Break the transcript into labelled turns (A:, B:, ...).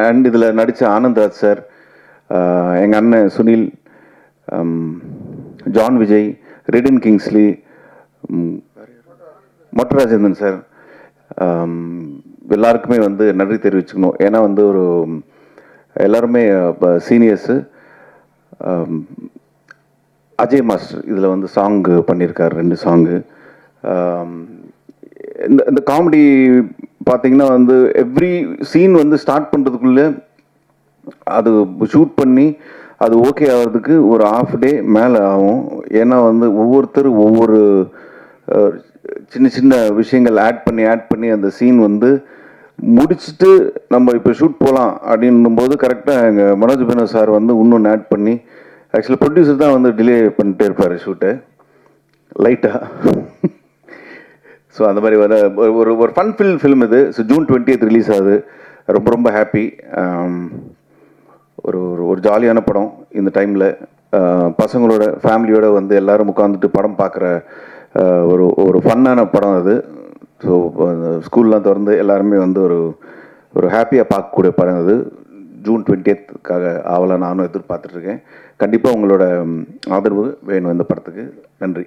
A: And இதில் நடித்த Anandraj sir, எங்கள் அண்ணன் Sunil, John Vijay, written Kingsley, Motta Rajendran sir, எல்லாருக்குமே வந்து நன்றி தெரிவிச்சுக்கணும். ஏன்னா வந்து எல்லாருமே சீனியர்ஸு. அஜய் மாஸ்டர் இதில் வந்து சாங்கு பண்ணியிருக்கார், 2 சாங்கு. இந்த காமெடி பார்த்தீங்கன்னா வந்து எவ்ரி சீன் வந்து ஸ்டார்ட் பண்ணுறதுக்குள்ளே அது ஷூட் பண்ணி அது ஓகே ஆகிறதுக்கு ஒரு ஹாஃப் டே மேலே ஆகும். ஏன்னா வந்து ஒவ்வொருத்தர் ஒவ்வொரு சின்ன சின்ன விஷயங்கள் ஆட் பண்ணி அந்த சீன் வந்து முடிச்சுட்டு நம்ம இப்போ ஷூட் போகலாம் அப்படின்னும் போது கரெக்டாக எங்கள் மனோஜ் பேனர் சார் வந்து இன்னொன்று ஆட் பண்ணி, ஆக்சுவலாக ப்ரொடியூசர் தான் வந்து டிலே பண்ணிட்டே இருப்பார் ஷூட்டை லைட்டாக. ஸோ அந்த மாதிரி ஒரு ஃபன் ஃபில்ம் இது. ஸோ ஜூன் 20th ரிலீஸ் ஆகுது. ரொம்ப ரொம்ப ஹாப்பி. ஒரு ஜாலியான படம். இந்த டைமில் பசங்களோட ஃபேமிலியோட வந்து எல்லோரும் உட்காந்துட்டு படம் பார்க்குற ஒரு ஃபன்னான படம் அது. ஸோ ஸ்கூல்லாம் திறந்து எல்லாருமே வந்து ஒரு ஹாப்பியாக பார்க்கக்கூடிய படம் அது. ஜூன் 20th ஆவலாக நானும் எதிர்பார்த்துட்ருக்கேன். கண்டிப்பாக உங்களோட ஆதரவு வேணும் இந்த படத்துக்கு. நன்றி.